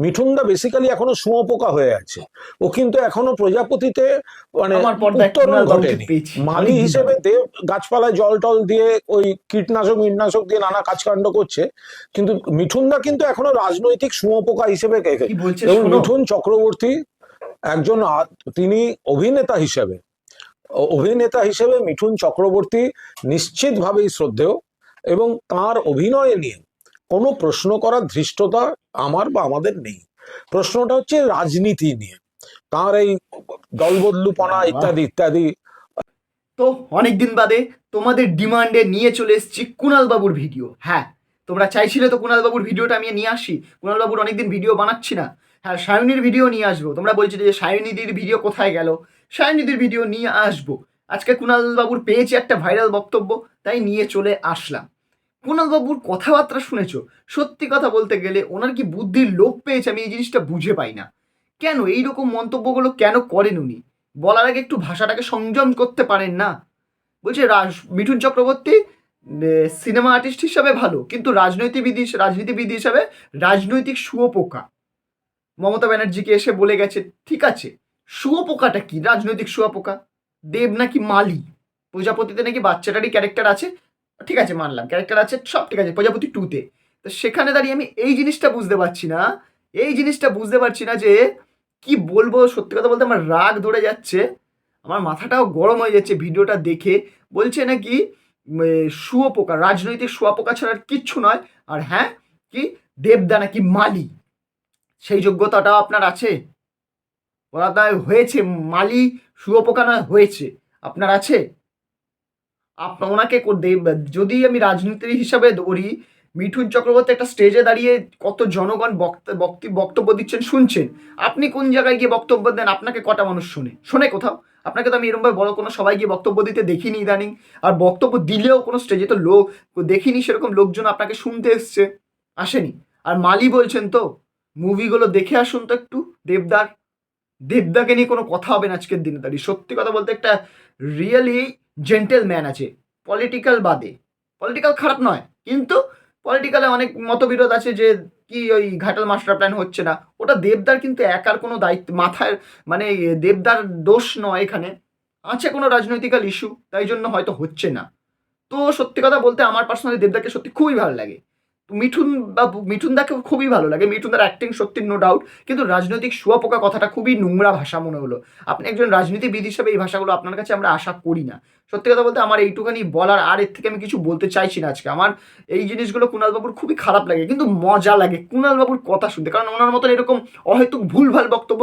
মিঠুনদা basically এখনো শুঁয়োপোকা হয়ে আছে। ও কিন্তু এখনো প্রজাপতিতে মানে উত্তরণ ঘটেনি। মালি হিসেবে দেব গাছপালায় জল টল দিয়ে ওই কীটনাশক দিয়ে নানা কাজকাণ্ড করছে, কিন্তু মিঠুনদা কিন্তু এখনো রাজনৈতিক শুঁয়োপোকা হিসেবে এবং মিঠুন চক্রবর্তী একজন তিনি অভিনেতা হিসেবে মিঠুন চক্রবর্তী নিশ্চিতভাবেই শ্রদ্ধেয়, এবং তার অভিনয় নিয়ে কোনো প্রশ্ন করার ধৃষ্টতা আমার বা আমাদের নেই। প্রশ্নটা হচ্ছে রাজনীতি নিয়ে, তার এই দলবদলুপনা ইত্যাদি ইত্যাদি। তো অনেকদিন বাদে তোমাদের ডিমান্ডে নিয়ে চলে এসেছি কুণাল বাবুর ভিডিও। হ্যাঁ, তোমরা চাইছিলে তো কুণাল বাবুর ভিডিওটা আমি নিয়ে আসি। কুণাল বাবুর অনেকদিন ভিডিও বানাচ্ছি না। হ্যাঁ, সায়নীর ভিডিও নিয়ে আসবো। তোমরা বলছিলে যে সায়নীদির ভিডিও কোথায় গেল, সায়নীদির ভিডিও নিয়ে আসবো। আজকে কুণাল বাবুর পেয়েছি একটা ভাইরাল বক্তব্য, তাই নিয়ে চলে আসলাম। কুণাল বাবুর কথাবার্তা শুনেছো? সত্যি কথা বলতে গেলে ওনার কি বুদ্ধির লোপ পেয়েছে আমি এই জিনিসটা বুঝে পাই না। কেন এইরকম মন্তব্যগুলো কেন করেন উনি? বলার আগে একটু ভাষাটাকে সংযম করতে পারেন না? বলছে মিঠুন চক্রবর্তী সিনেমা আর্টিস্ট হিসাবে ভালো, কিন্তু রাজনীতিবিদ হিসাবে রাজনৈতিক শুঁয়োপোকা। মমতা ব্যানার্জিকে এসে বলে গেছে, ঠিক আছে শুঁয়োপোকাটা কি? রাজনৈতিক শুঁয়োপোকা। দেব নাকি মালি, প্রজাপতিতে নাকি বাচ্চাটারই ক্যারেক্টার আছে, ঠিক আছে মানলাম ক্যারেক্টার আছে, সব ঠিক আছে, প্রজাপতি 2-তে। তো সেখানে দাঁড়িয়ে আমি এই জিনিসটা বুঝতে পারছি না যে কি বলবো। সত্যি কথা বলতে আমার রাগ ধরে যাচ্ছে, আমার মাথাটাও গরম হয়ে যাচ্ছে ভিডিওটা দেখে। বলছে নাকি শুঁয়োপোকা, রাজনৈতিক শুঁয়োপোকা ছাড়া আর কিচ্ছু নয়। আর হ্যাঁ, কি দেবদা নাকি মালি, সেই যোগ্যতাটাও আপনার আছে? ওরা হয়েছে মালি, শুঁয়োপোকা নয় হয়েছে, আপনার আছে? ওনাকে যদি আমি রাজনীতি হিসাবে ধরি, মিঠুন চক্রবর্তী একটা স্টেজে দাঁড়িয়ে কত জনগণ বক্তব্য দিচ্ছেন, শুনছেন। আপনি কোন জায়গায় গিয়ে বক্তব্য দেন? আপনাকে কটা মানুষ শোনে কোথাও? আপনাকে তো আমি এরকমভাবে বড় কোনো সবাই গিয়ে বক্তব্য দিতে দেখিনি ইদানিং। আর বক্তব্য দিলেও কোনো স্টেজে তো লোক দেখিনি সেরকম লোকজন আপনাকে শুনতে এসছে, আসেনি। আর মালি বলছেন তো, মুভিগুলো দেখে আসুন তো একটু। দেবদাকে নিয়ে কোনো কথা হবে না আজকের দিনে দাঁড়িয়ে। সত্যি কথা বলতে একটা রিয়েলি জেন্টেলম্যান আছে পলিটিক্যাল বাদে। পলিটিক্যাল খারাপ নয়, কিন্তু পলিটিক্যালে অনেক মতবিরোধ আছে যে কি ওই ঘাটাল মাস্টার প্ল্যান হচ্ছে না, ওটা দেবদার কিন্তু একার কোনো দায়িত্ব মাথায়, মানে দেবদার দোষ নয়, এখানে আছে কোনো রাজনৈতিক্যাল ইস্যু, তাই জন্য হয়তো হচ্ছে না। তো সত্যি কথা বলতে আমার পার্সোনালি দেবদাকে সত্যি খুবই ভালো লাগে। মিঠুনদাকে খুবই ভালো লাগে, মিঠুনদার অ্যাক্টিং সত্যি নো ডাউট, কিন্তু রাজনৈতিক শুঁয়োপোকা কথাটা খুবই নোংরা ভাষা মনে হলো। আপনি একজন রাজনীতিবিদ হিসেবে এই ভাষাগুলো আপনার কাছে আমরা আশা করি না। সত্যি কথা বলতে আমার এইটুখানি বলার, আর এর থেকে আমি কিছু বলতে চাইছি না আজকে। আমার এই জিনিসগুলো কুণালবাবুর খুবই খারাপ লাগে, কিন্তু মজা লাগে কুণালবাবুর কথা শুনতে, কারণ ওনার মতন এরকম অহেতুক ভুলভাল বক্তব্য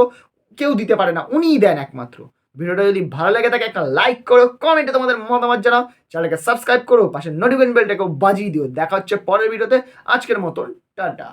কেউ দিতে পারে না, উনিই দেন একমাত্র। ভিডিওটা যদি ভালো লাগে থাকে একটা লাইক করো, কমেন্টে তোমাদের মতামত জানাও, চ্যানেলকে সাবস্ক্রাইব করো, পাশে নোটিফিকেশন বেলটাকেও বাজিয়ে দিও। দেখা হচ্ছে পরের ভিডিওতে। আজকের মতন টাটা।